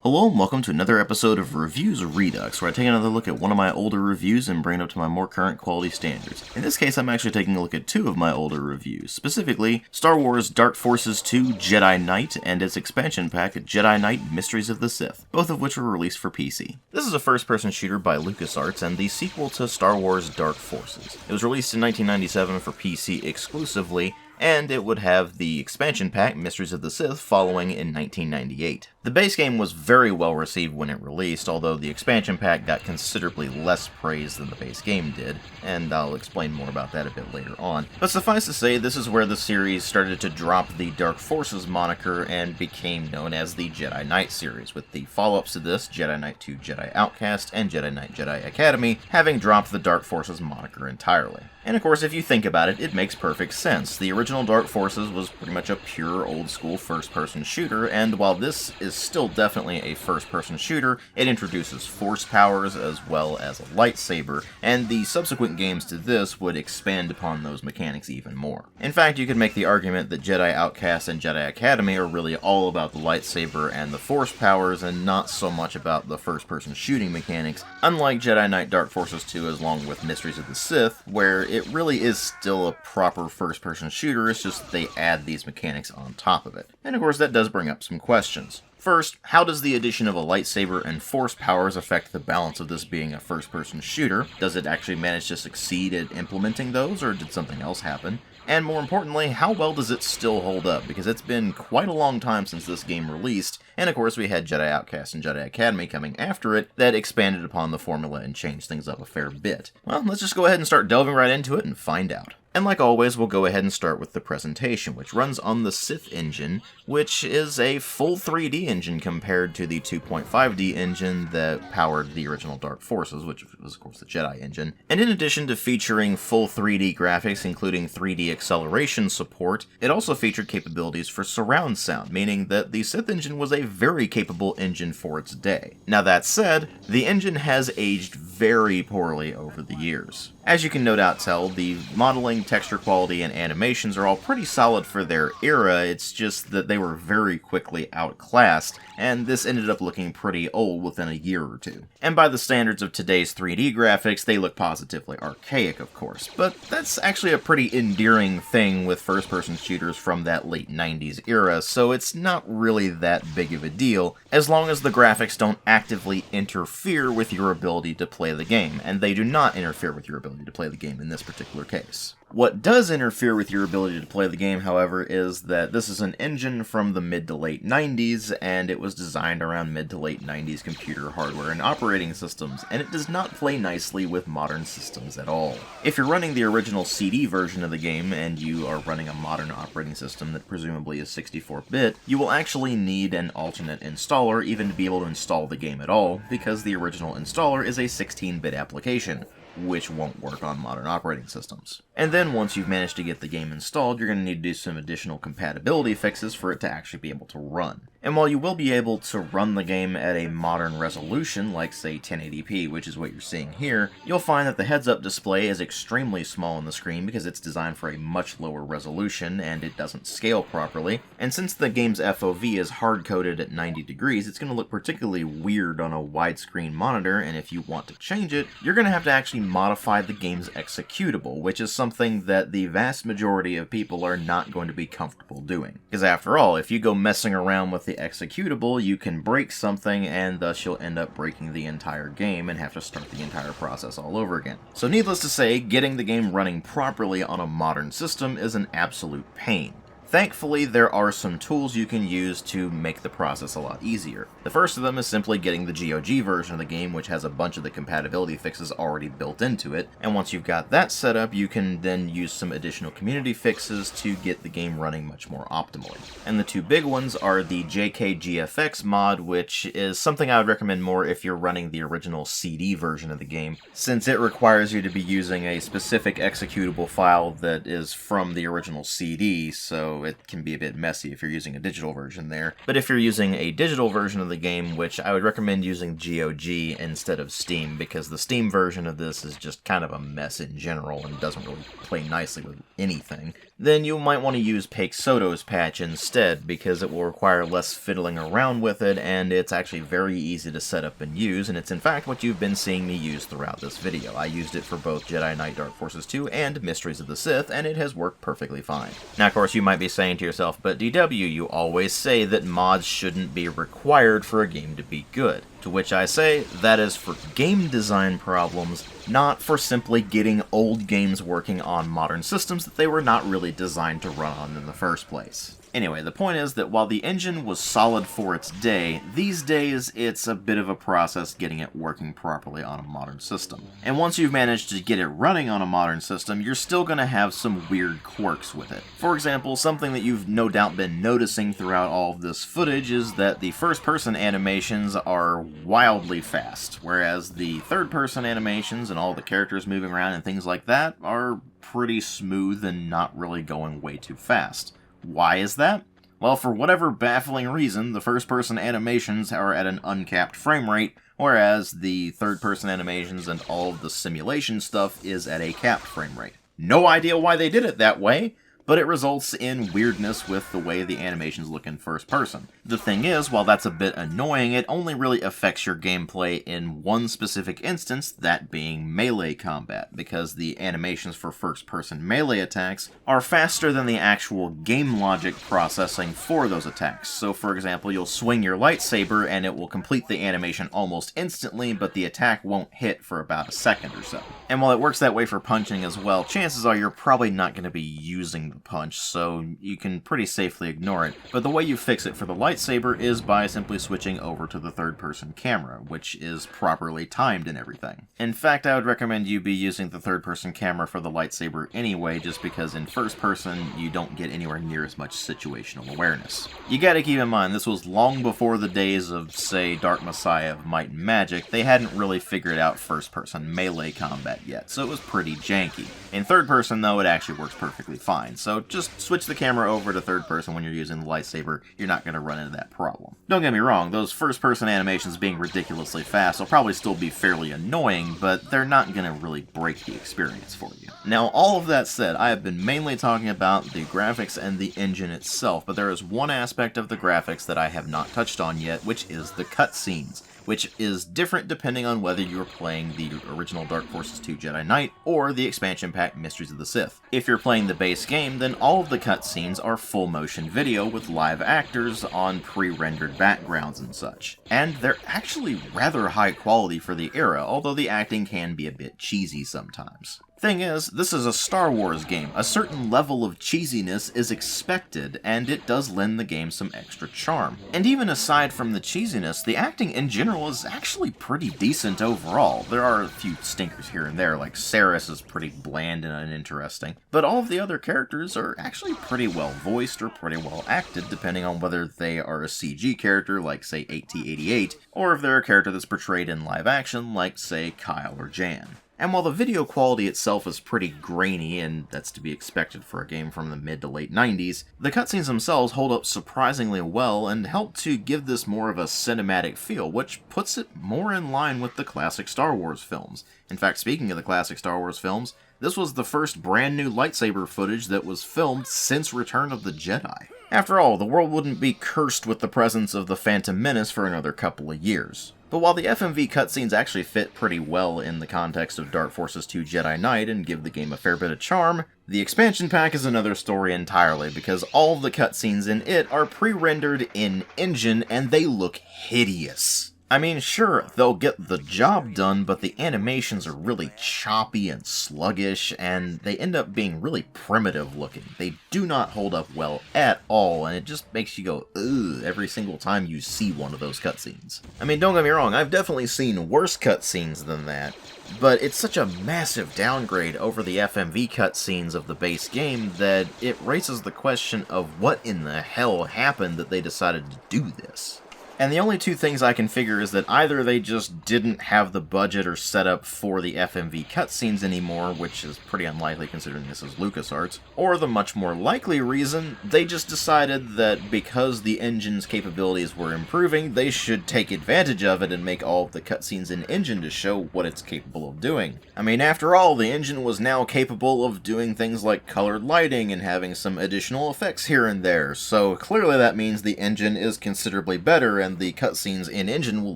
Hello and welcome to another episode of Reviews Redux, where I take another look at one of my older reviews and bring it up to my more current quality standards. In this case, I'm actually taking a look at two of my older reviews, specifically Star Wars Dark Forces 2 Jedi Knight and its expansion pack Jedi Knight Mysteries of the Sith, both of which were released for PC. This is a first-person shooter by LucasArts and the sequel to Star Wars Dark Forces. It was released in 1997 for PC exclusively, and it would have the expansion pack, Mysteries of the Sith, following in 1998. The base game was very well received when it released, although the expansion pack got considerably less praise than the base game did, and I'll explain more about that a bit later on. But suffice to say, this is where the series started to drop the Dark Forces moniker and became known as the Jedi Knight series, with the follow-ups to this, Jedi Knight 2 Jedi Outcast and Jedi Knight Jedi Academy, having dropped the Dark Forces moniker entirely. And of course, if you think about it, it makes perfect sense. The original Dark Forces was pretty much a pure old-school first-person shooter, and while this is still definitely a first-person shooter, it introduces force powers as well as a lightsaber, and the subsequent games to this would expand upon those mechanics even more. In fact, you could make the argument that Jedi Outcast and Jedi Academy are really all about the lightsaber and the force powers, and not so much about the first-person shooting mechanics, unlike Jedi Knight Dark Forces 2 along with Mysteries of the Sith, where it really is still a proper first-person shooter, it's just that they add these mechanics on top of it. And of course that does bring up some questions. First, how does the addition of a lightsaber and force powers affect the balance of this being a first-person shooter? Does it actually manage to succeed at implementing those, or did something else happen? And more importantly, how well does it still hold up? Because it's been quite a long time since this game released, and of course we had Jedi Outcast and Jedi Academy coming after it that expanded upon the formula and changed things up a fair bit. Well, let's just go ahead and start delving right into it and find out. And like always, we'll go ahead and start with the presentation, which runs on the Sith engine, which is a full 3D engine compared to the 2.5D engine that powered the original Dark Forces, which was of course the Jedi engine. And in addition to featuring full 3D graphics, including 3D acceleration support, it also featured capabilities for surround sound, meaning that the Sith engine was a very capable engine for its day. Now that said, the engine has aged very poorly over the years. As you can no doubt tell, the modeling, texture quality, and animations are all pretty solid for their era, it's just that they were very quickly outclassed, and this ended up looking pretty old within a year or two. And by the standards of today's 3D graphics, they look positively archaic, of course, but that's actually a pretty endearing thing with first-person shooters from that late 90s era, so it's not really that big of a deal, as long as the graphics don't actively interfere with your ability to play the game, and they do not interfere with your ability to play the game in this particular case. What does interfere with your ability to play the game, however, is that this is an engine from the mid to late 90s, and it was designed around mid to late 90s computer hardware and operating systems, and it does not play nicely with modern systems at all. If you're running the original CD version of the game, and you are running a modern operating system that presumably is 64-bit, you will actually need an alternate installer even to be able to install the game at all, because the original installer is a 16-bit application, which won't work on modern operating systems. And then once you've managed to get the game installed, you're going to need to do some additional compatibility fixes for it to actually be able to run. And while you will be able to run the game at a modern resolution, like say 1080p, which is what you're seeing here, you'll find that the heads-up display is extremely small on the screen because it's designed for a much lower resolution and it doesn't scale properly. And since the game's FOV is hard-coded at 90 degrees, it's going to look particularly weird on a widescreen monitor, and if you want to change it, you're going to have to actually modify the game's executable, which is something that the vast majority of people are not going to be comfortable doing. Because after all, if you go messing around with the executable, you can break something, and thus you'll end up breaking the entire game and have to start the entire process all over again. So needless to say, getting the game running properly on a modern system is an absolute pain. Thankfully, there are some tools you can use to make the process a lot easier. The first of them is simply getting the GOG version of the game, which has a bunch of the compatibility fixes already built into it, and once you've got that set up, you can then use some additional community fixes to get the game running much more optimally. And the two big ones are the JKGFX mod, which is something I would recommend more if you're running the original CD version of the game, since it requires you to be using a specific executable file that is from the original CD, so so it can be a bit messy if you're using a digital version there. But if you're using a digital version of the game, which I would recommend using GOG instead of Steam, because the Steam version of this is just kind of a mess in general and doesn't really play nicely with anything, then you might want to use Peixoto's patch instead, because it will require less fiddling around with it, and it's actually very easy to set up and use, and it's in fact what you've been seeing me use throughout this video. I used it for both Jedi Knight Dark Forces 2 and Mysteries of the Sith, and it has worked perfectly fine. Now, of course, you might be saying to yourself, but DW, you always say that mods shouldn't be required for a game to be good. To which I say, that is for game design problems, not for simply getting old games working on modern systems that they were not really designed to run on in the first place. Anyway, the point is that while the engine was solid for its day, these days it's a bit of a process getting it working properly on a modern system. And once you've managed to get it running on a modern system, you're still going to have some weird quirks with it. For example, something that you've no doubt been noticing throughout all of this footage is that the first-person animations are wildly fast, whereas the third-person animations and all the characters moving around and things like that are pretty smooth and not really going way too fast. Why is that? Well, for whatever baffling reason, the first-person animations are at an uncapped frame rate, whereas the third-person animations and all of the simulation stuff is at a capped frame rate. No idea why they did it that way, but it results in weirdness with the way the animations look in first person. The thing is, while that's a bit annoying, it only really affects your gameplay in one specific instance, that being melee combat, because the animations for first-person melee attacks are faster than the actual game logic processing for those attacks. So for example, you'll swing your lightsaber and it will complete the animation almost instantly, but the attack won't hit for about a second or so. And while it works that way for punching as well, chances are you're probably not going to be using the punch, so you can pretty safely ignore it. But the way you fix it for the lightsaber is by simply switching over to the third-person camera, which is properly timed and everything. In fact, I would recommend you be using the third-person camera for the lightsaber anyway, just because in first-person you don't get anywhere near as much situational awareness. You gotta keep in mind, this was long before the days of, say, Dark Messiah of Might and Magic. They hadn't really figured out first-person melee combat yet, so it was pretty janky. In third-person, though, it actually works perfectly fine, so just switch the camera over to third-person when you're using the lightsaber. You're not going to run into that problem. Don't get me wrong, those first-person animations being ridiculously fast will probably still be fairly annoying, but they're not going to really break the experience for you. Now, all of that said, I have been mainly talking about the graphics and the engine itself, but there is one aspect of the graphics that I have not touched on yet, which is the cutscenes, which is different depending on whether you're playing the original Dark Forces 2 Jedi Knight or the expansion pack Mysteries of the Sith. If you're playing the base game, then all of the cutscenes are full motion video with live actors on pre-rendered backgrounds and such. And they're actually rather high quality for the era, although the acting can be a bit cheesy sometimes. Thing is, this is a Star Wars game. A certain level of cheesiness is expected, and it does lend the game some extra charm. And even aside from the cheesiness, the acting in general is actually pretty decent overall. There are a few stinkers here and there, like Saris is pretty bland and uninteresting, but all of the other characters are actually pretty well voiced or pretty well acted, depending on whether they are a CG character, like say 8088, or if they're a character that's portrayed in live action, like say Kyle or Jan. And while the video quality itself is pretty grainy, and that's to be expected for a game from the mid to late 90s, the cutscenes themselves hold up surprisingly well and help to give this more of a cinematic feel, which puts it more in line with the classic Star Wars films. In fact, speaking of the classic Star Wars films, this was the first brand new lightsaber footage that was filmed since Return of the Jedi. After all, the world wouldn't be cursed with the presence of the Phantom Menace for another couple of years. But while the FMV cutscenes actually fit pretty well in the context of Dark Forces 2 Jedi Knight and give the game a fair bit of charm, the expansion pack is another story entirely, because all of the cutscenes in it are pre-rendered in-engine and they look hideous. I mean, sure, they'll get the job done, but the animations are really choppy and sluggish, and they end up being really primitive looking. They do not hold up well at all, and it just makes you go, ugh, every single time you see one of those cutscenes. I mean, don't get me wrong, I've definitely seen worse cutscenes than that, but it's such a massive downgrade over the FMV cutscenes of the base game that it raises the question of what in the hell happened that they decided to do this. And the only two things I can figure is that either they just didn't have the budget or setup for the FMV cutscenes anymore, which is pretty unlikely considering this is LucasArts, or the much more likely reason, they just decided that because the engine's capabilities were improving, they should take advantage of it and make all of the cutscenes in-engine to show what it's capable of doing. I mean, after all, the engine was now capable of doing things like colored lighting and having some additional effects here and there, so clearly that means the engine is considerably better and the cutscenes in-engine will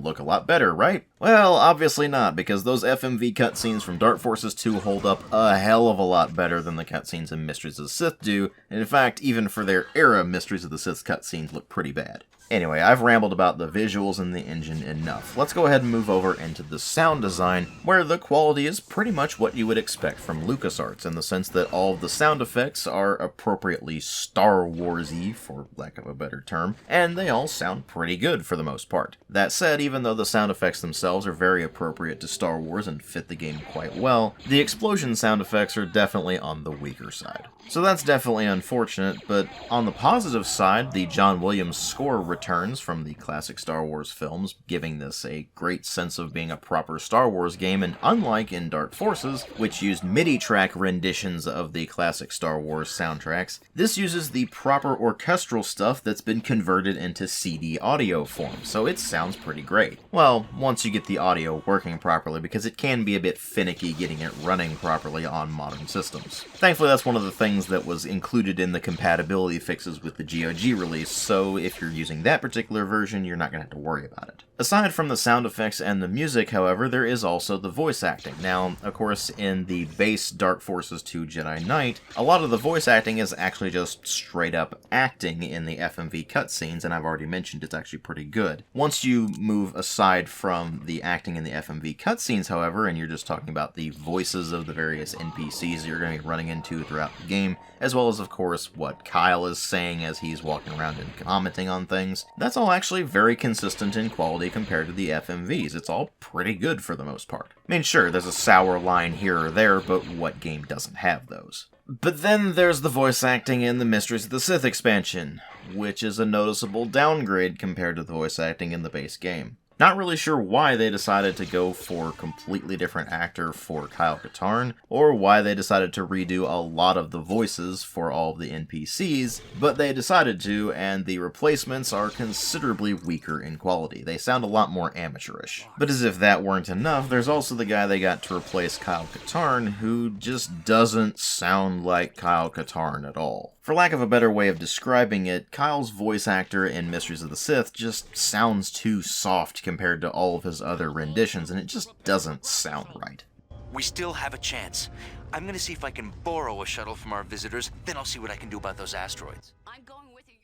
look a lot better, right? Well, obviously not, because those FMV cutscenes from Dark Forces 2 hold up a hell of a lot better than the cutscenes in Mysteries of the Sith do, and in fact, even for their era, Mysteries of the Sith cutscenes look pretty bad. Anyway, I've rambled about the visuals and the engine enough. Let's go ahead and move over into the sound design, where the quality is pretty much what you would expect from LucasArts, in the sense that all of the sound effects are appropriately Star Wars-y, for lack of a better term, and they all sound pretty good for the most part. That said, even though the sound effects themselves are very appropriate to Star Wars and fit the game quite well, the explosion sound effects are definitely on the weaker side. So that's definitely unfortunate, but on the positive side, the John Williams score returns from the classic Star Wars films, giving this a great sense of being a proper Star Wars game, and unlike in Dark Forces, which used MIDI track renditions of the classic Star Wars soundtracks, this uses the proper orchestral stuff that's been converted into CD audio form, so it sounds pretty great. Well, once you get the audio working properly, because it can be a bit finicky getting it running properly on modern systems. Thankfully, that's one of the things that was included in the compatibility fixes with the GOG release, so if you're using that particular version, you're not going to have to worry about it. Aside from the sound effects and the music, however, there is also the voice acting. Now, of course, in the base Dark Forces 2 Jedi Knight, a lot of the voice acting is actually just straight up acting in the FMV cutscenes, and I've already mentioned it's actually pretty good. Once you move aside from the acting in the FMV cutscenes, however, and you're just talking about the voices of the various NPCs you're going to be running into throughout the game, as well as, of course, what Kyle is saying as he's walking around and commenting on things, that's all actually very consistent in quality compared to the FMVs. It's all pretty good for the most part. I mean, sure, there's a sour line here or there, but what game doesn't have those? But then there's the voice acting in the Mysteries of the Sith expansion, which is a noticeable downgrade compared to the voice acting in the base game. Not really sure why they decided to go for a completely different actor for Kyle Katarn, or why they decided to redo a lot of the voices for all of the NPCs, but they decided to, and the replacements are considerably weaker in quality. They sound a lot more amateurish. But as if that weren't enough, there's also the guy they got to replace Kyle Katarn, who just doesn't sound like Kyle Katarn at all. For lack of a better way of describing it, Kyle's voice actor in Mysteries of the Sith just sounds too soft compared to all of his other renditions, and it just doesn't sound right. We still have a chance. I'm gonna see if I can borrow a shuttle from our visitors, then I'll see what I can do about those asteroids. I'm going with you.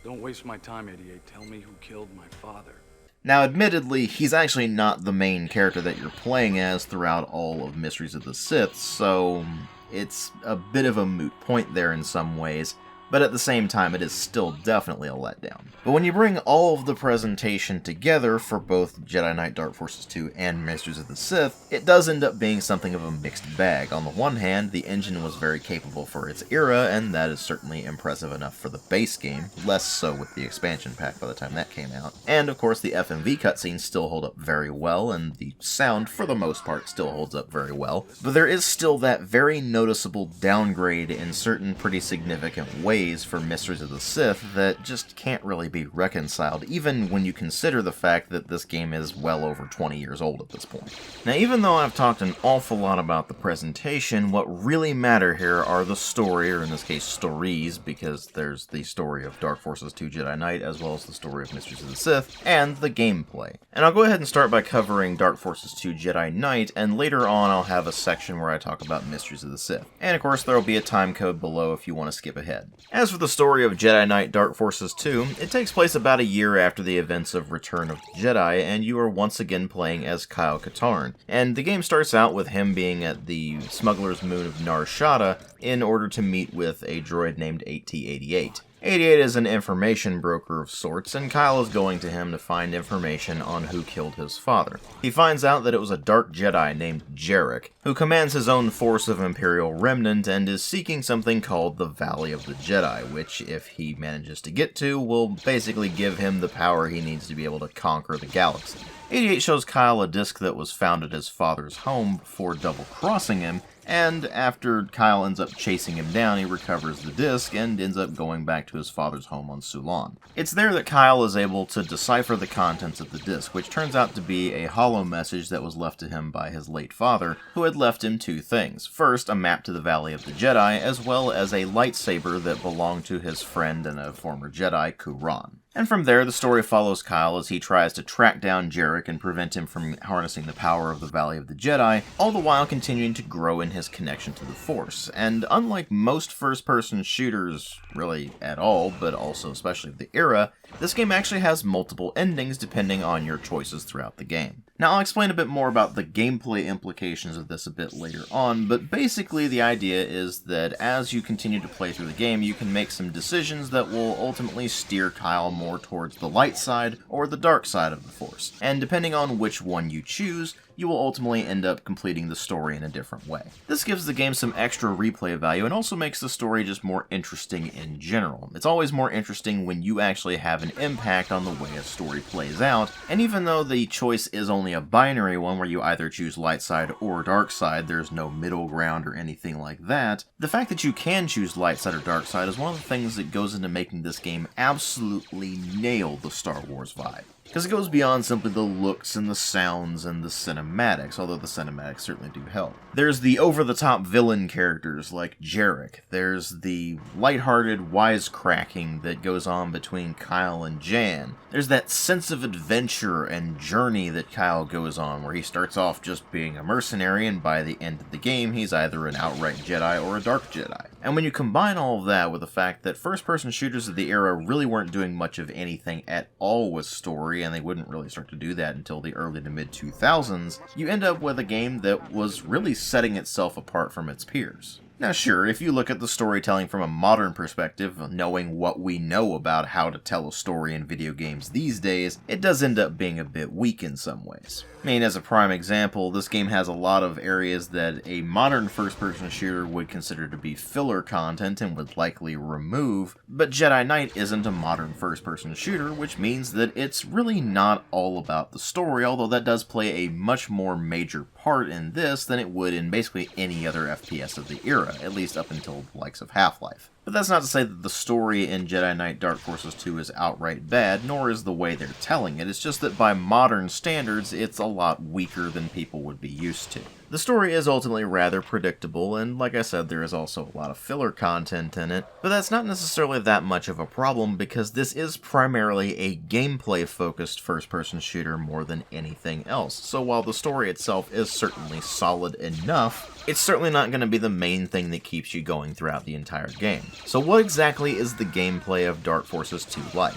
Don't waste my time, 88. Tell me who killed my father. Now, admittedly, he's actually not the main character that you're playing as throughout all of Mysteries of the Sith, so it's a bit of a moot point there in some ways, but at the same time it is still definitely a letdown. But when you bring all of the presentation together for both Jedi Knight Dark Forces 2 and Mysteries of the Sith, it does end up being something of a mixed bag. On the one hand, the engine was very capable for its era, and that is certainly impressive enough for the base game, less so with the expansion pack by the time that came out. And of course the FMV cutscenes still hold up very well, and the sound, for the most part, still holds up very well. But there is still that very noticeable downgrade in certain pretty significant ways for Mysteries of the Sith that just can't really be reconciled, even when you consider the fact that this game is well over 20 years old at this point. Now, even though I've talked an awful lot about the presentation, what really matter here are the story, or in this case stories, because there's the story of Dark Forces 2 Jedi Knight as well as the story of Mysteries of the Sith, and the gameplay. And I'll go ahead and start by covering Dark Forces 2 Jedi Knight, and later on I'll have a section where I talk about Mysteries of the Sith. And of course there will be a time code below if you want to skip ahead. As for the story of Jedi Knight Dark Forces 2, it takes place about a year after the events of Return of the Jedi, and you are once again playing as Kyle Katarn. And the game starts out with him being at the smuggler's moon of Nar Shaddaa in order to meet with a droid named AT-88. 88 is an information broker of sorts, and Kyle is going to him to find information on who killed his father. He finds out that it was a dark Jedi named Jarek, who commands his own force of Imperial Remnant and is seeking something called the Valley of the Jedi, which, if he manages to get to, will basically give him the power he needs to be able to conquer the galaxy. 88 shows Kyle a disc that was found at his father's home before double-crossing him, and after Kyle ends up chasing him down, he recovers the disc and ends up going back to his father's home on Sulan. It's there that Kyle is able to decipher the contents of the disc, which turns out to be a holo message that was left to him by his late father, who had left him two things. First, a map to the Valley of the Jedi, as well as a lightsaber that belonged to his friend and a former Jedi, Kuran. And from there, the story follows Kyle as he tries to track down Jarek and prevent him from harnessing the power of the Valley of the Jedi, all the while continuing to grow in his connection to the Force. And unlike most first-person shooters, really at all, but also especially of the era, this game actually has multiple endings depending on your choices throughout the game. Now, I'll explain a bit more about the gameplay implications of this a bit later on, but basically the idea is that as you continue to play through the game, you can make some decisions that will ultimately steer Kyle more towards the light side or the dark side of the Force. And depending on which one you choose, you will ultimately end up completing the story in a different way. This gives the game some extra replay value and also makes the story just more interesting in general. It's always more interesting when you actually have an impact on the way a story plays out, and even though the choice is only a binary one where you either choose light side or dark side, there's no middle ground or anything like that, the fact that you can choose light side or dark side is one of the things that goes into making this game absolutely nail the Star Wars vibe. Because it goes beyond simply the looks and the sounds and the cinematics, although the cinematics certainly do help. There's the over-the-top villain characters like Jarek. There's the lighthearted wisecracking that goes on between Kyle and Jan. There's that sense of adventure and journey that Kyle goes on, where he starts off just being a mercenary, and by the end of the game, he's either an outright Jedi or a dark Jedi. And when you combine all of that with the fact that first-person shooters of the era really weren't doing much of anything at all with story, and they wouldn't really start to do that until the early to mid-2000s, you end up with a game that was really setting itself apart from its peers. Now sure, if you look at the storytelling from a modern perspective, knowing what we know about how to tell a story in video games these days, it does end up being a bit weak in some ways. I mean, as a prime example, this game has a lot of areas that a modern first-person shooter would consider to be filler content and would likely remove, but Jedi Knight isn't a modern first-person shooter, which means that it's really not all about the story, although that does play a much more major part in this than it would in basically any other FPS of the era, at least up until the likes of Half-Life. But that's not to say that the story in Jedi Knight Dark Forces 2 is outright bad, nor is the way they're telling it. It's just that by modern standards, it's a lot weaker than people would be used to. The story is ultimately rather predictable, and like I said, there is also a lot of filler content in it, but that's not necessarily that much of a problem because this is primarily a gameplay-focused first-person shooter more than anything else. So while the story itself is certainly solid enough, it's certainly not going to be the main thing that keeps you going throughout the entire game. So what exactly is the gameplay of Dark Forces 2 like?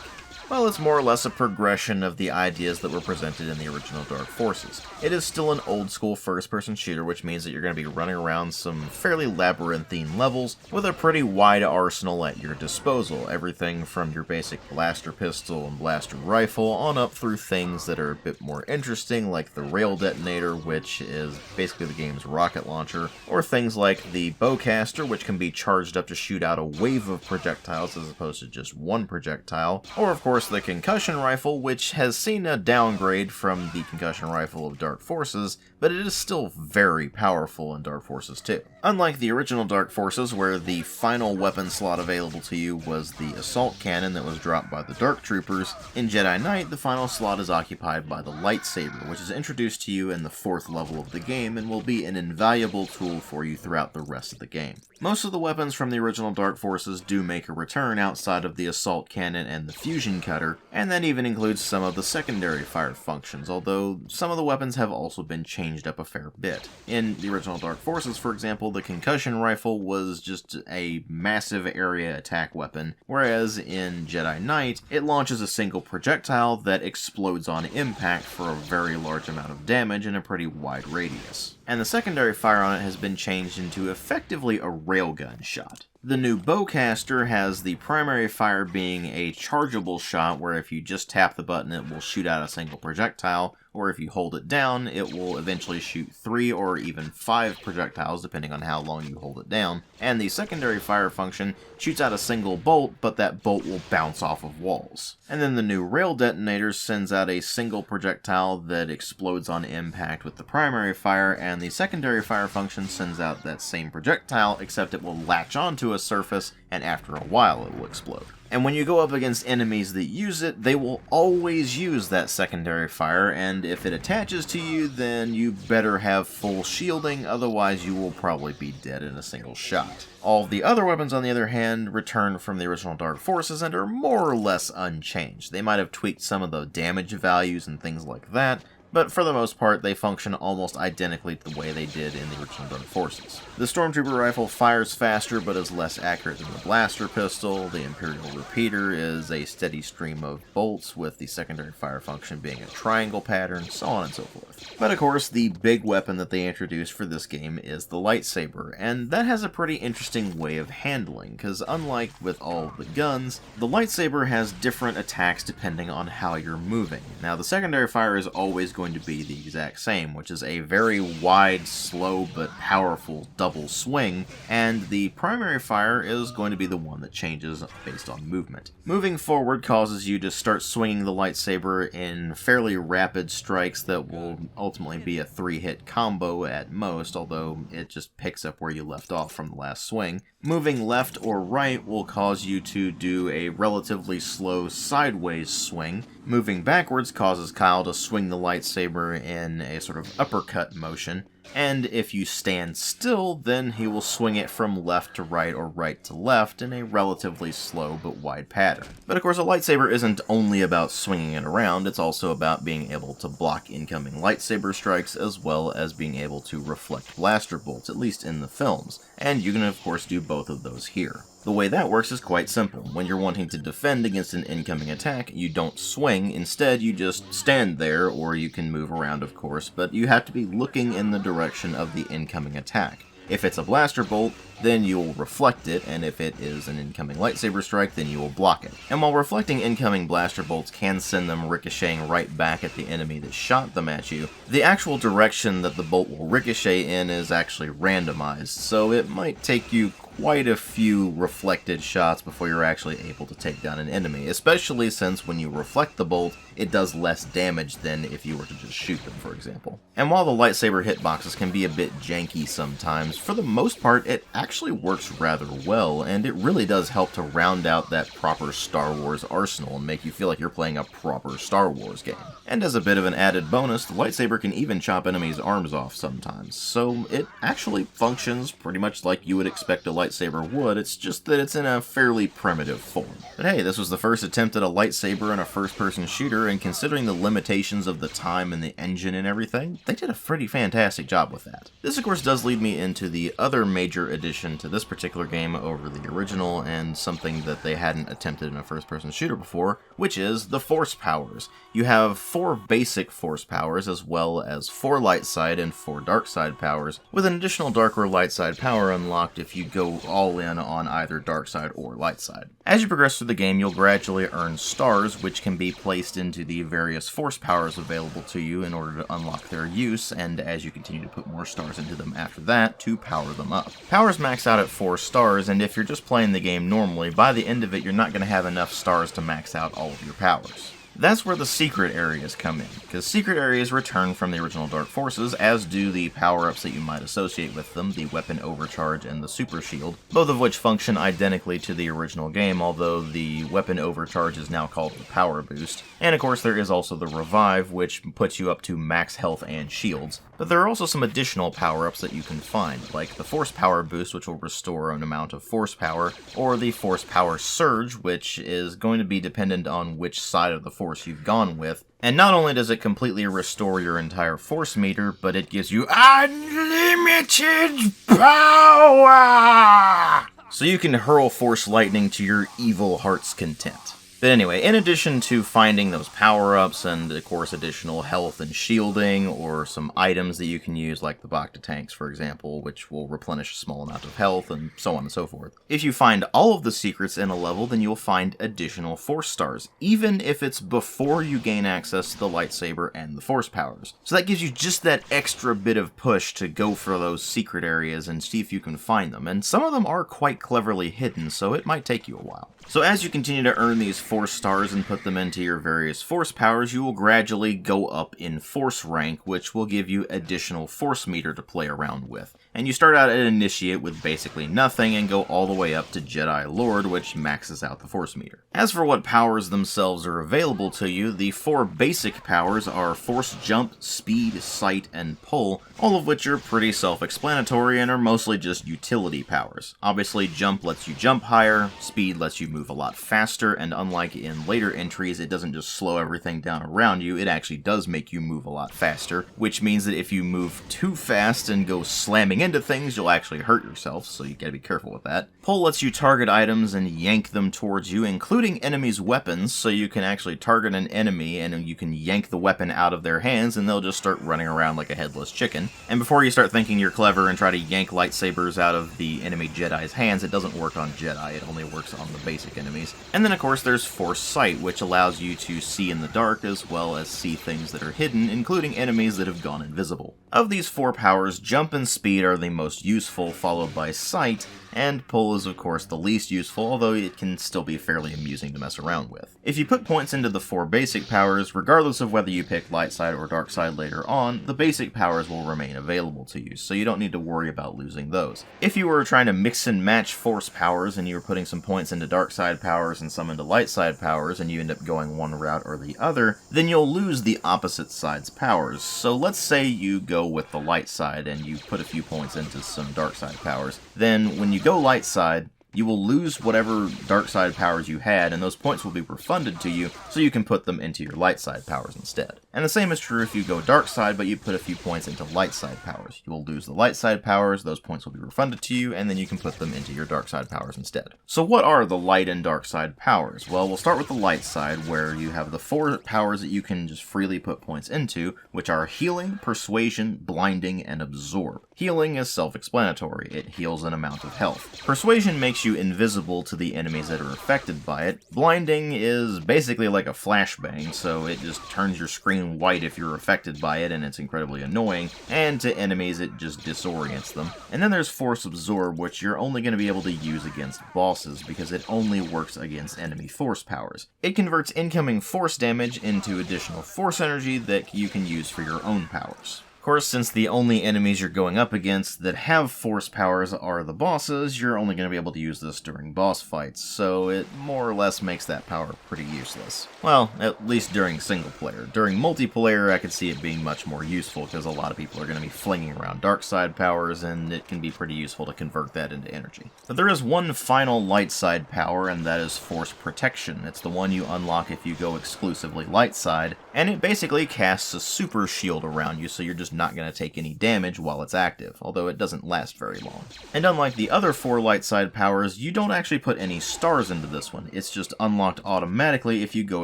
Well, it's more or less a progression of the ideas that were presented in the original Dark Forces. It is still an old-school first-person shooter, which means that you're going to be running around some fairly labyrinthine levels with a pretty wide arsenal at your disposal, everything from your basic blaster pistol and blaster rifle on up through things that are a bit more interesting, like the rail detonator, which is basically the game's rocket launcher, or things like the bowcaster, which can be charged up to shoot out a wave of projectiles as opposed to just one projectile, or of course the concussion rifle, which has seen a downgrade from the concussion rifle of Dark Forces, but it is still very powerful in Dark Forces 2. Unlike the original Dark Forces, where the final weapon slot available to you was the assault cannon that was dropped by the Dark Troopers, in Jedi Knight the final slot is occupied by the lightsaber, which is introduced to you in the 4th level of the game and will be an invaluable tool for you throughout the rest of the game. Most of the weapons from the original Dark Forces do make a return outside of the assault cannon and the fusion cutter, and that even includes some of the secondary fire functions, although some of the weapons have also been changed up a fair bit. In the original Dark Forces, for example, the concussion rifle was just a massive area attack weapon, whereas in Jedi Knight, it launches a single projectile that explodes on impact for a very large amount of damage in a pretty wide radius. and the secondary fire on it has been changed into effectively a railgun shot. The new bowcaster has the primary fire being a chargeable shot where if you just tap the button it will shoot out a single projectile, or if you hold it down it will eventually shoot 3 or even 5 projectiles depending on how long you hold it down. And the secondary fire function shoots out a single bolt, but that bolt will bounce off of walls. And then the new rail detonator sends out a single projectile that explodes on impact with the primary fire, and the secondary fire function sends out that same projectile, except it will latch onto a surface and after a while it will explode. And when you go up against enemies that use it, they will always use that secondary fire, and if it attaches to you, then you better have full shielding, otherwise you will probably be dead in a single shot. All the other weapons, on the other hand, return from the original Dark Forces and are more or less unchanged. They might have tweaked some of the damage values and things like that, but for the most part, they function almost identically to the way they did in the original Dark Forces. The Stormtrooper rifle fires faster but is less accurate than the blaster pistol. The Imperial repeater is a steady stream of bolts, with the secondary fire function being a triangle pattern, so on and so forth. But of course, the big weapon that they introduced for this game is the lightsaber, and that has a pretty interesting way of handling, because unlike with all the guns, the lightsaber has different attacks depending on how you're moving. Now, the secondary fire is always going to be the exact same, which is a very wide, slow, but powerful double swing, and the primary fire is going to be the one that changes based on movement. Moving forward causes you to start swinging the lightsaber in fairly rapid strikes that will ultimately be a 3-hit combo at most, although it just picks up where you left off from the last swing. Moving left or right will cause you to do a relatively slow sideways swing. Moving backwards causes Kyle to swing the lightsaber in a sort of uppercut motion. And if you stand still, then he will swing it from left to right or right to left in a relatively slow but wide pattern. But of course, a lightsaber isn't only about swinging it around, it's also about being able to block incoming lightsaber strikes as well as being able to reflect blaster bolts, at least in the films. And you can of course do both of those here. The way that works is quite simple. When you're wanting to defend against an incoming attack, you don't swing, instead you just stand there, or you can move around of course, but you have to be looking in the direction of the incoming attack. If it's a blaster bolt, then you will reflect it, and if it is an incoming lightsaber strike, then you will block it. And while reflecting incoming blaster bolts can send them ricocheting right back at the enemy that shot them at you, the actual direction that the bolt will ricochet in is actually randomized, so it might take you quite a few reflected shots before you're actually able to take down an enemy, especially since when you reflect the bolt, it does less damage than if you were to just shoot them, for example. And while the lightsaber hitboxes can be a bit janky sometimes, for the most part it actually works rather well, and it really does help to round out that proper Star Wars arsenal and make you feel like you're playing a proper Star Wars game. And as a bit of an added bonus, the lightsaber can even chop enemies' arms off sometimes, so it actually functions pretty much like you would expect a lightsaber would, it's just that it's in a fairly primitive form. But hey, this was the first attempt at a lightsaber in a first-person shooter, and considering the limitations of the time and the engine and everything, they did a pretty fantastic job with that. This of course does lead me into the other major addition to this particular game over the original, and something that they hadn't attempted in a first-person shooter before, which is the Force powers. You have 4 basic Force powers, as well as 4 light side and 4 dark side powers, with an additional dark or light side power unlocked if you go all in on either dark side or light side. As you progress through the game, you'll gradually earn stars, which can be placed into the various Force powers available to you in order to unlock their use, and as you continue to put more stars into them after that, to power them up. Powers max out at 4 stars, and if you're just playing the game normally, by the end of it you're not going to have enough stars to max out all of your powers. That's where the secret areas come in, because secret areas return from the original Dark Forces, as do the power-ups that you might associate with them, the Weapon Overcharge and the Super Shield, both of which function identically to the original game, although the Weapon Overcharge is now called the Power Boost. And of course there is also the Revive, which puts you up to max health and shields. But there are also some additional power-ups that you can find, like the Force Power Boost, which will restore an amount of Force Power, or the Force Power Surge, which is going to be dependent on which side of the Force you've gone with. And not only does it completely restore your entire Force meter, but it gives you unlimited power! So you can hurl Force Lightning to your evil heart's content. But anyway, in addition to finding those power-ups and, of course, additional health and shielding, or some items that you can use, like the Bacta tanks, for example, which will replenish a small amount of health, and so on and so forth. If you find all of the secrets in a level, then you'll find additional Force stars, even if it's before you gain access to the lightsaber and the Force powers. So that gives you just that extra bit of push to go for those secret areas and see if you can find them, and some of them are quite cleverly hidden, so it might take you a while. So as you continue to earn these Force stars and put them into your various Force powers, you will gradually go up in Force rank, which will give you additional Force meter to play around with. And you start out at Initiate with basically nothing and go all the way up to Jedi Lord, which maxes out the Force meter. As for what powers themselves are available to you, the 4 basic powers are Force Jump, Speed, Sight, and Pull, all of which are pretty self-explanatory and are mostly just utility powers. Obviously, Jump lets you jump higher, Speed lets you move a lot faster, and unlike in later entries, it doesn't just slow everything down around you, it actually does make you move a lot faster, which means that if you move too fast and go slamming into things, you'll actually hurt yourself, so you gotta be careful with that. Pull lets you target items and yank them towards you, including enemies' weapons, so you can actually target an enemy and you can yank the weapon out of their hands and they'll just start running around like a headless chicken. And before you start thinking you're clever and try to yank lightsabers out of the enemy Jedi's hands, it doesn't work on Jedi, it only works on the basic enemies. And then of course there's Force Sight, which allows you to see in the dark as well as see things that are hidden, including enemies that have gone invisible. Of these 4 powers, Jump and Speed are the most useful, followed by Sight, and Pull is of course the least useful, although it can still be fairly amusing to mess around with. If you put points into the 4 basic powers, regardless of whether you pick light side or dark side later on, the basic powers will remain available to you, so you don't need to worry about losing those. If you were trying to mix and match Force powers and you were putting some points into dark side powers and some into light side powers and you end up going one route or the other, then you'll lose the opposite side's powers. So let's say you go with the light side and you put a few points into some dark side powers. Then when you go light side, you will lose whatever dark side powers you had, and those points will be refunded to you, so you can put them into your light side powers instead. And the same is true if you go dark side, but you put a few points into light side powers. You will lose the light side powers, those points will be refunded to you, and then you can put them into your dark side powers instead. So what are the light and dark side powers? Well, we'll start with the light side, where you have the 4 powers that you can just freely put points into, which are Healing, Persuasion, Blinding, and Absorb. Healing is self-explanatory, it heals an amount of health. Persuasion makes you invisible to the enemies that are affected by it. Blinding is basically like a flashbang, so it just turns your screen white if you're affected by it, and it's incredibly annoying, and to enemies it just disorients them. And then there's Force Absorb, which you're only going to be able to use against bosses, because it only works against enemy Force powers. It converts incoming Force damage into additional Force energy that you can use for your own powers. Of course, since the only enemies you're going up against that have Force powers are the bosses, you're only going to be able to use this during boss fights, so it more or less makes that power pretty useless. Well, at least during single player. During multiplayer, I could see it being much more useful, because a lot of people are going to be flinging around dark side powers, and it can be pretty useful to convert that into energy. But there is one final light side power, and that is Force Protection. It's the one you unlock if you go exclusively light side, and it basically casts a super shield around you, so you're just not going to take any damage while it's active, although it doesn't last very long. And unlike the other 4 light side powers, you don't actually put any stars into this one, it's just unlocked automatically if you go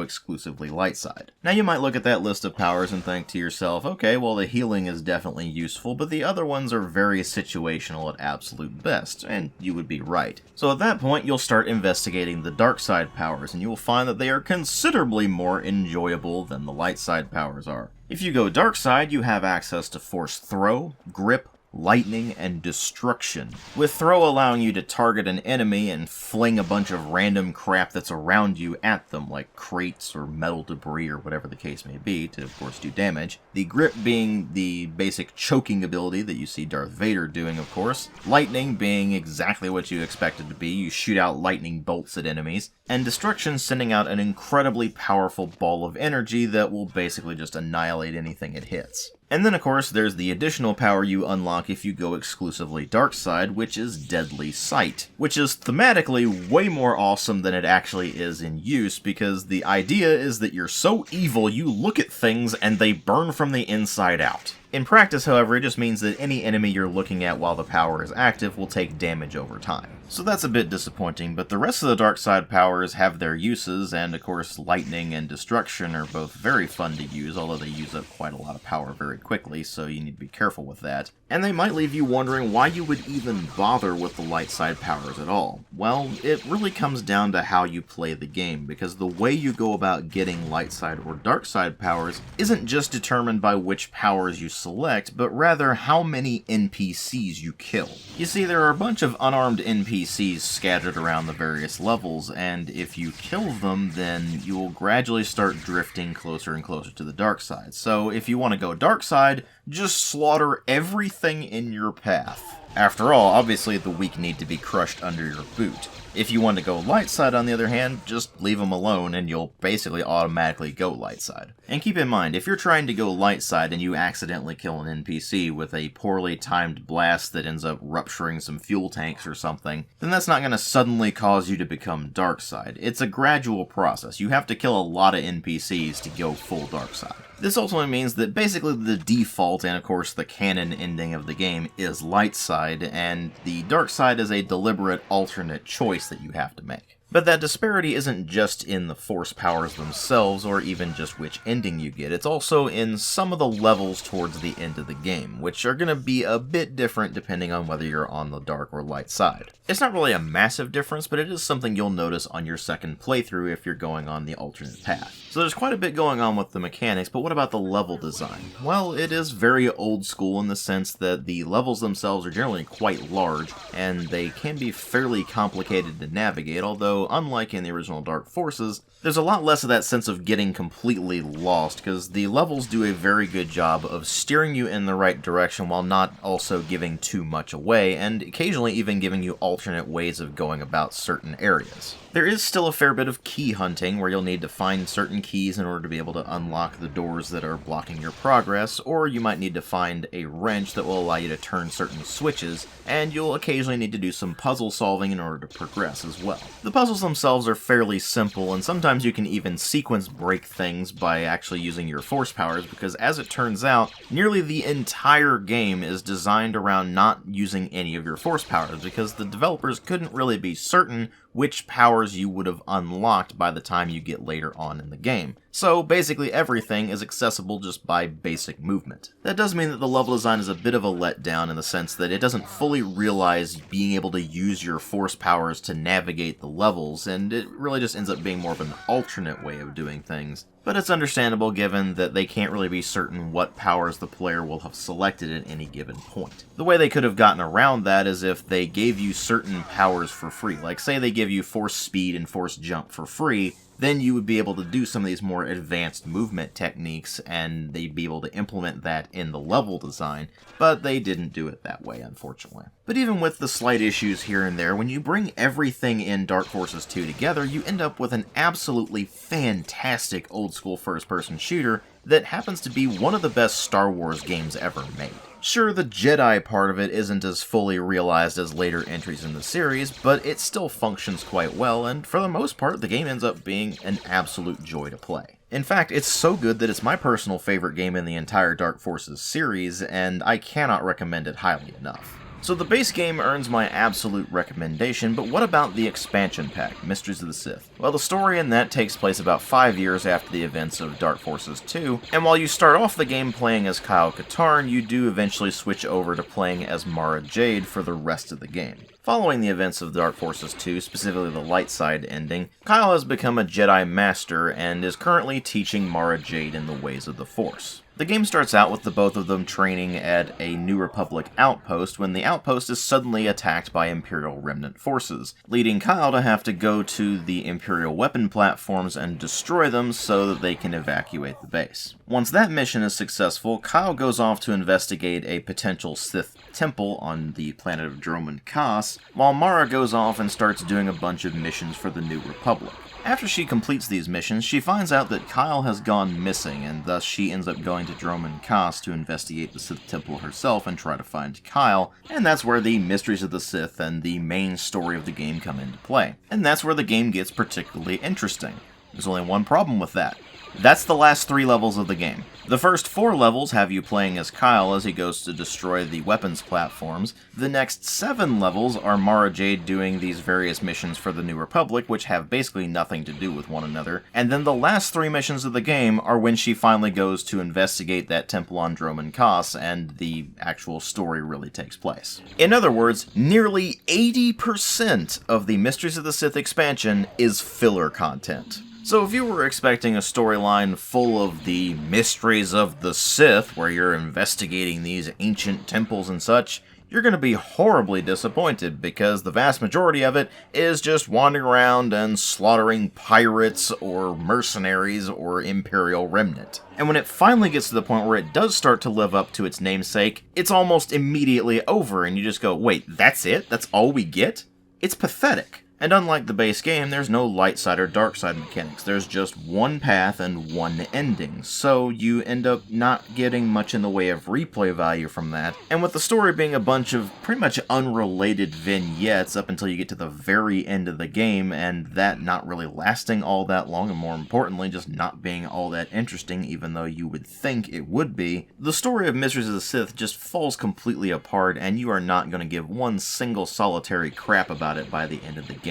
exclusively light side. Now you might look at that list of powers and think to yourself, okay, well the healing is definitely useful, but the other ones are very situational at absolute best, and you would be right. So at that point, you'll start investigating the dark side powers, and you will find that they are considerably more enjoyable than the light side powers are. If you go dark side, you have access to Force Throw, Grip, Lightning, and Destruction, with Throw allowing you to target an enemy and fling a bunch of random crap that's around you at them, like crates or metal debris or whatever the case may be, to of course do damage. The Grip being the basic choking ability that you see Darth Vader doing, of course. Lightning being exactly what you expect it to be, you shoot out lightning bolts at enemies. And Destruction sending out an incredibly powerful ball of energy that will basically just annihilate anything it hits. And then of course there's the additional power you unlock if you go exclusively dark side, which is Deadly Sight, which is thematically way more awesome than it actually is in use, because the idea is that you're so evil you look at things and they burn from the inside out. In practice, however, it just means that any enemy you're looking at while the power is active will take damage over time. So that's a bit disappointing, but the rest of the dark side powers have their uses, and of course lightning and destruction are both very fun to use, although they use up quite a lot of power very quickly, so you need to be careful with that. And they might leave you wondering why you would even bother with the light side powers at all. Well, it really comes down to how you play the game, because the way you go about getting light side or dark side powers isn't just determined by which powers you select, but rather how many NPCs you kill. You see, there are a bunch of unarmed NPCs scattered around the various levels, and if you kill them, then you will gradually start drifting closer and closer to the dark side. So if you want to go dark side, just slaughter everything in your path. After all, obviously the weak need to be crushed under your boot. If you want to go light side, on the other hand, just leave them alone and you'll basically automatically go light side. And keep in mind, if you're trying to go light side and you accidentally kill an NPC with a poorly timed blast that ends up rupturing some fuel tanks or something, then that's not going to suddenly cause you to become dark side. It's a gradual process. You have to kill a lot of NPCs to go full dark side. This ultimately means that basically the default, and of course the canon ending of the game, is light side, and the dark side is a deliberate alternate choice that you have to make. But that disparity isn't just in the force powers themselves, or even just which ending you get, it's also in some of the levels towards the end of the game, which are going to be a bit different depending on whether you're on the dark or light side. It's not really a massive difference, but it is something you'll notice on your second playthrough if you're going on the alternate path. So there's quite a bit going on with the mechanics, but what about the level design? Well, it is very old school in the sense that the levels themselves are generally quite large, and they can be fairly complicated to navigate, although unlike in the original Dark Forces, there's a lot less of that sense of getting completely lost, because the levels do a very good job of steering you in the right direction while not also giving too much away, and occasionally even giving you alternate ways of going about certain areas. There is still a fair bit of key hunting, where you'll need to find certain keys in order to be able to unlock the doors that are blocking your progress, or you might need to find a wrench that will allow you to turn certain switches, and you'll occasionally need to do some puzzle solving in order to progress as well. The puzzles themselves are fairly simple, and sometimes you can even sequence break things by actually using your force powers, because as it turns out, nearly the entire game is designed around not using any of your force powers, because the developers couldn't really be certain which powers you would have unlocked by the time you get later on in the game. So basically everything is accessible just by basic movement. That does mean that the level design is a bit of a letdown in the sense that it doesn't fully realize being able to use your force powers to navigate the levels, and it really just ends up being more of an alternate way of doing things. But it's understandable given that they can't really be certain what powers the player will have selected at any given point. The way they could have gotten around that is if they gave you certain powers for free. Like say they give you force speed and force jump for free, then you would be able to do some of these more advanced movement techniques, and they'd be able to implement that in the level design, but they didn't do it that way, unfortunately. But even with the slight issues here and there, when you bring everything in Dark Forces 2 together, you end up with an absolutely fantastic old-school first-person shooter that happens to be one of the best Star Wars games ever made. Sure, the Jedi part of it isn't as fully realized as later entries in the series, but it still functions quite well, and for the most part, the game ends up being an absolute joy to play. In fact, it's so good that it's my personal favorite game in the entire Dark Forces series, and I cannot recommend it highly enough. So the base game earns my absolute recommendation, but what about the expansion pack, Mysteries of the Sith? Well, the story in that takes place about 5 years after the events of Dark Forces 2, and while you start off the game playing as Kyle Katarn, you do eventually switch over to playing as Mara Jade for the rest of the game. Following the events of Dark Forces 2, specifically the light side ending, Kyle has become a Jedi Master and is currently teaching Mara Jade in the ways of the Force. The game starts out with the both of them training at a New Republic outpost when the outpost is suddenly attacked by Imperial Remnant forces, leading Kyle to have to go to the Imperial weapon platforms and destroy them so that they can evacuate the base. Once that mission is successful, Kyle goes off to investigate a potential Sith temple on the planet of Droman Kaas, while Mara goes off and starts doing a bunch of missions for the New Republic. After she completes these missions, she finds out that Kyle has gone missing, and thus she ends up going to Droman Kaas to investigate the Sith Temple herself and try to find Kyle, and that's where the Mysteries of the Sith and the main story of the game come into play. And that's where the game gets particularly interesting. There's only one problem with that. That's the last 3 levels of the game. The first 4 levels have you playing as Kyle as he goes to destroy the weapons platforms. The next 7 levels are Mara Jade doing these various missions for the New Republic, which have basically nothing to do with one another. And then the last 3 missions of the game are when she finally goes to investigate that temple on Droman Kos, and the actual story really takes place. In other words, nearly 80% of the Mysteries of the Sith expansion is filler content. So if you were expecting a storyline full of the mysteries of the Sith, where you're investigating these ancient temples and such, you're going to be horribly disappointed, because the vast majority of it is just wandering around and slaughtering pirates or mercenaries or Imperial remnant. And when it finally gets to the point where it does start to live up to its namesake, it's almost immediately over, and you just go, wait, that's it? That's all we get? It's pathetic. And unlike the base game, there's no light side or dark side mechanics. There's just one path and one ending, so you end up not getting much in the way of replay value from that. And with the story being a bunch of pretty much unrelated vignettes up until you get to the very end of the game, and that not really lasting all that long, and more importantly, just not being all that interesting, even though you would think it would be, the story of Mysteries of the Sith just falls completely apart, and you are not going to give one single solitary crap about it by the end of the game.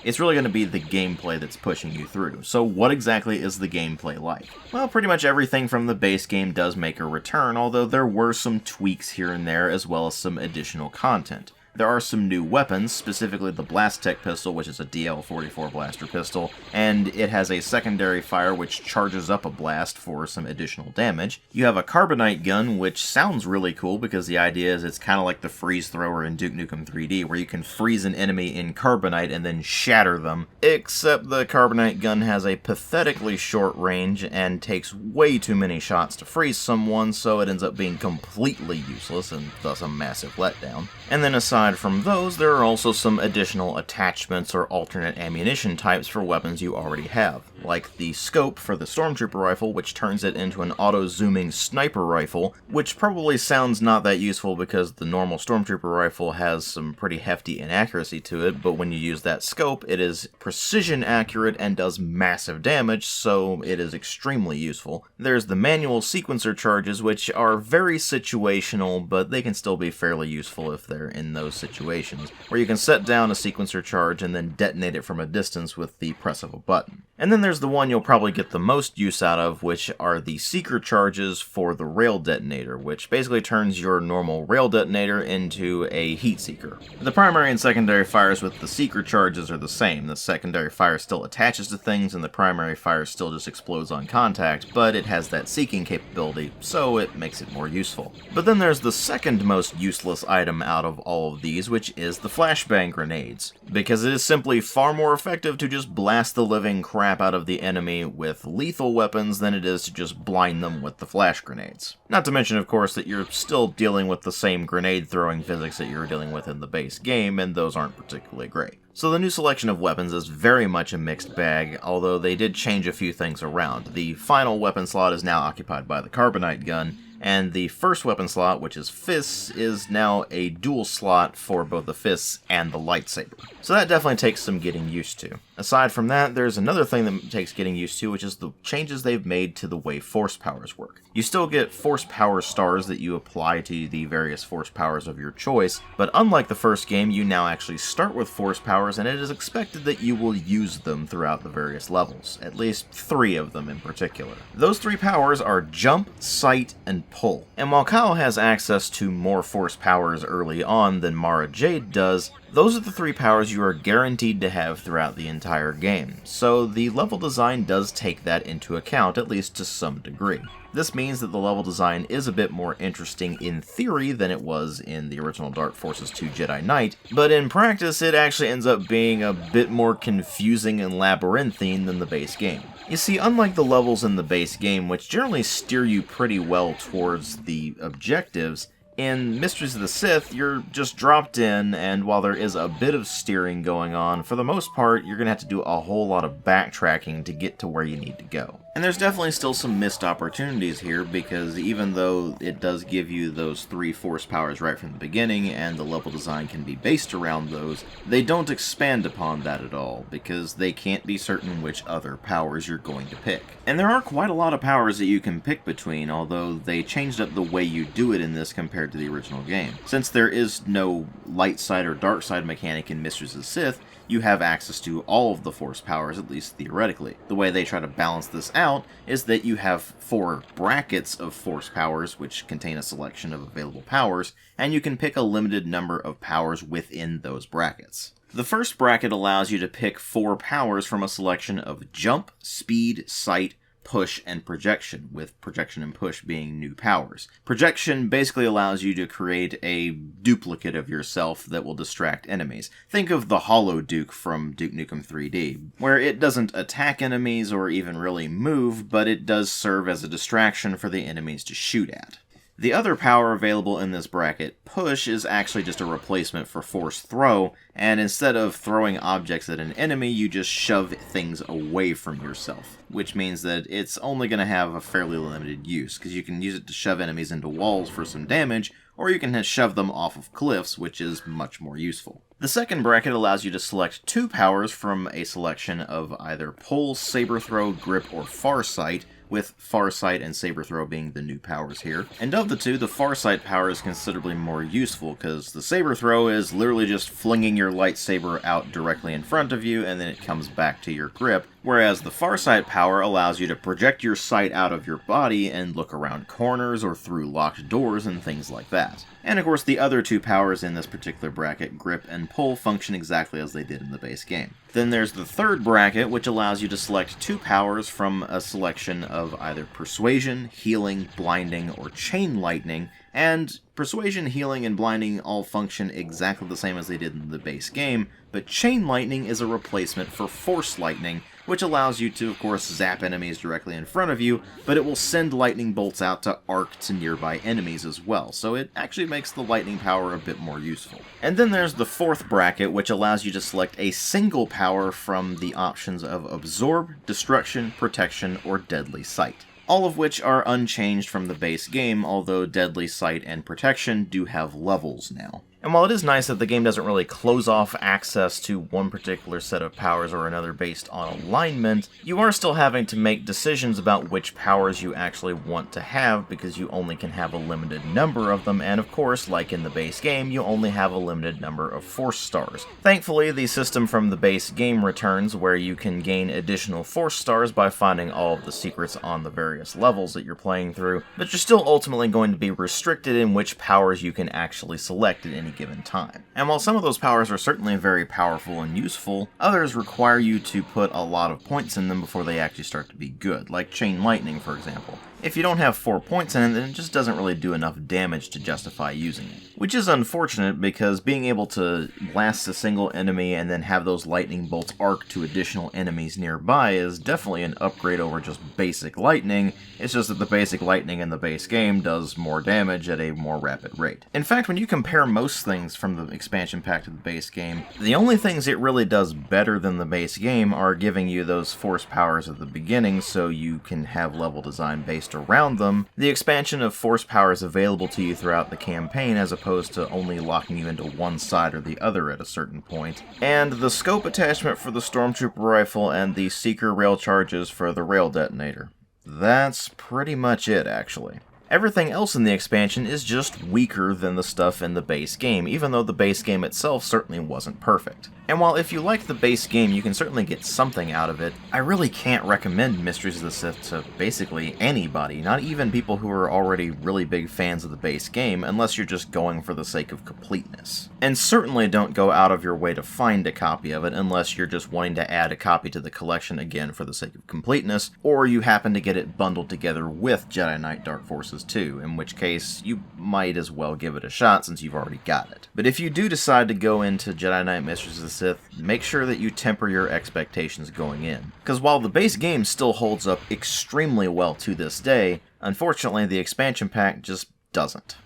It's really going to be the gameplay that's pushing you through. So what exactly is the gameplay like? Well, pretty much everything from the base game does make a return, although there were some tweaks here and there, as well as some additional content. There are some new weapons, specifically the Blast Tech pistol, which is a DL-44 blaster pistol, and it has a secondary fire which charges up a blast for some additional damage. You have a Carbonite gun, which sounds really cool because the idea is it's kind of like the freeze thrower in Duke Nukem 3D, where you can freeze an enemy in Carbonite and then shatter them, except the Carbonite gun has a pathetically short range and takes way too many shots to freeze someone, so it ends up being completely useless and thus a massive letdown. And then aside from those, there are also some additional attachments or alternate ammunition types for weapons you already have, like the scope for the Stormtrooper rifle, which turns it into an auto-zooming sniper rifle, which probably sounds not that useful because the normal Stormtrooper rifle has some pretty hefty inaccuracy to it, but when you use that scope, it is precision accurate and does massive damage, so it is extremely useful. There's the manual sequencer charges, which are very situational, but they can still be fairly useful if they're in those situations, where you can set down a sequencer charge and then detonate it from a distance with the press of a button. And then there's the one you'll probably get the most use out of, which are the seeker charges for the rail detonator, which basically turns your normal rail detonator into a heat seeker. The primary and secondary fires with the seeker charges are the same. The secondary fire still attaches to things and the primary fire still just explodes on contact, but it has that seeking capability, so it makes it more useful. But then there's the second most useless item out of all of these, which is the flashbang grenades, because it is simply far more effective to just blast the living crap out of the enemy with lethal weapons than it is to just blind them with the flash grenades. Not to mention, of course, that you're still dealing with the same grenade throwing physics that you were dealing with in the base game, and those aren't particularly great. So the new selection of weapons is very much a mixed bag, although they did change a few things around. The final weapon slot is now occupied by the Carbonite gun, and the first weapon slot, which is fists, is now a dual slot for both the fists and the lightsaber. So that definitely takes some getting used to. Aside from that, there's another thing that takes getting used to, which is the changes they've made to the way force powers work. You still get force power stars that you apply to the various force powers of your choice, but unlike the first game, you now actually start with force powers, and it is expected that you will use them throughout the various levels, at least 3 of them in particular. Those 3 powers are jump, sight, and pull. And while Kyle has access to more force powers early on than Mara Jade does, those are the 3 powers you are guaranteed to have throughout the entire game, so the level design does take that into account, at least to some degree. This means that the level design is a bit more interesting in theory than it was in the original Dark Forces 2 Jedi Knight, but in practice it actually ends up being a bit more confusing and labyrinthine than the base game. You see, unlike the levels in the base game, which generally steer you pretty well towards the objectives, in Mysteries of the Sith, you're just dropped in, and while there is a bit of steering going on, for the most part, you're going to have to do a whole lot of backtracking to get to where you need to go. And there's definitely still some missed opportunities here, because even though it does give you those 3 force powers right from the beginning, and the level design can be based around those, they don't expand upon that at all, because they can't be certain which other powers you're going to pick. And there are quite a lot of powers that you can pick between, although they changed up the way you do it in this compared to the original game. Since there is no light side or dark side mechanic in Mistress of the Sith, you have access to all of the force powers, at least theoretically. The way they try to balance this out is that you have 4 brackets of force powers, which contain a selection of available powers, and you can pick a limited number of powers within those brackets. The first bracket allows you to pick 4 powers from a selection of jump, speed, sight, push, and projection, with projection and push being new powers. Projection basically allows you to create a duplicate of yourself that will distract enemies. Think of the Hollow Duke from Duke Nukem 3D, where it doesn't attack enemies or even really move, but it does serve as a distraction for the enemies to shoot at. The other power available in this bracket, Push, is actually just a replacement for Force Throw, and instead of throwing objects at an enemy, you just shove things away from yourself, which means that it's only going to have a fairly limited use, because you can use it to shove enemies into walls for some damage, or you can shove them off of cliffs, which is much more useful. The second bracket allows you to select 2 powers from a selection of either Pull, Saber Throw, Grip, or Farsight, with Farsight and Saber Throw being the new powers here. And of the two, the Farsight power is considerably more useful, because the Saber Throw is literally just flinging your lightsaber out directly in front of you, and then it comes back to your grip, whereas the Farsight power allows you to project your sight out of your body and look around corners or through locked doors and things like that. And of course, the other 2 powers in this particular bracket, Grip and Pull, function exactly as they did in the base game. Then there's the third bracket, which allows you to select 2 powers from a selection of either Persuasion, Healing, Blinding, or Chain Lightning, and Persuasion, Healing, and Blinding all function exactly the same as they did in the base game, but Chain Lightning is a replacement for Force Lightning, which allows you to, of course, zap enemies directly in front of you, but it will send lightning bolts out to arc to nearby enemies as well, so it actually makes the lightning power a bit more useful. And then there's the fourth bracket, which allows you to select a single power from the options of Absorb, Destruction, Protection, or Deadly Sight, all of which are unchanged from the base game, although Deadly Sight and Protection do have levels now. And while it is nice that the game doesn't really close off access to one particular set of powers or another based on alignment, you are still having to make decisions about which powers you actually want to have, because you only can have a limited number of them, and of course, like in the base game, you only have a limited number of Force Stars. Thankfully, the system from the base game returns, where you can gain additional Force Stars by finding all of the secrets on the various levels that you're playing through, but you're still ultimately going to be restricted in which powers you can actually select at any given time. And while some of those powers are certainly very powerful and useful, others require you to put a lot of points in them before they actually start to be good, like Chain Lightning, for example. If you don't have 4 points in it, then it just doesn't really do enough damage to justify using it. Which is unfortunate, because being able to blast a single enemy and then have those lightning bolts arc to additional enemies nearby is definitely an upgrade over just basic lightning. It's just that the basic lightning in the base game does more damage at a more rapid rate. In fact, when you compare most things from the expansion pack to the base game, the only things it really does better than the base game are giving you those force powers at the beginning so you can have level design based around them, the expansion of force powers available to you throughout the campaign as opposed to only locking you into one side or the other at a certain point, and the scope attachment for the Stormtrooper rifle and the Seeker rail charges for the rail detonator. That's pretty much it, actually. Everything else in the expansion is just weaker than the stuff in the base game, even though the base game itself certainly wasn't perfect. And while if you like the base game you can certainly get something out of it, I really can't recommend Mysteries of the Sith to basically anybody, not even people who are already really big fans of the base game, unless you're just going for the sake of completeness. And certainly don't go out of your way to find a copy of it unless you're just wanting to add a copy to the collection again for the sake of completeness, or you happen to get it bundled together with Jedi Knight Dark Forces 2, in which case you might as well give it a shot since you've already got it. But if you do decide to go into Jedi Knight Mysteries of the Sith, make sure that you temper your expectations going in. Because while the base game still holds up extremely well to this day, unfortunately the expansion pack just doesn't.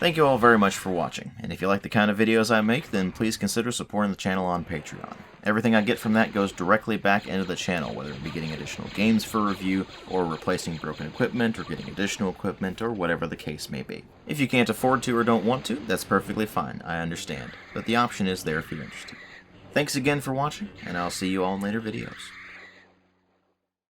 Thank you all very much for watching, and if you like the kind of videos I make, then please consider supporting the channel on Patreon. Everything I get from that goes directly back into the channel, whether it be getting additional games for review, or replacing broken equipment, or getting additional equipment, or whatever the case may be. If you can't afford to or don't want to, that's perfectly fine, I understand, but the option is there if you're interested. Thanks again for watching, and I'll see you all in later videos.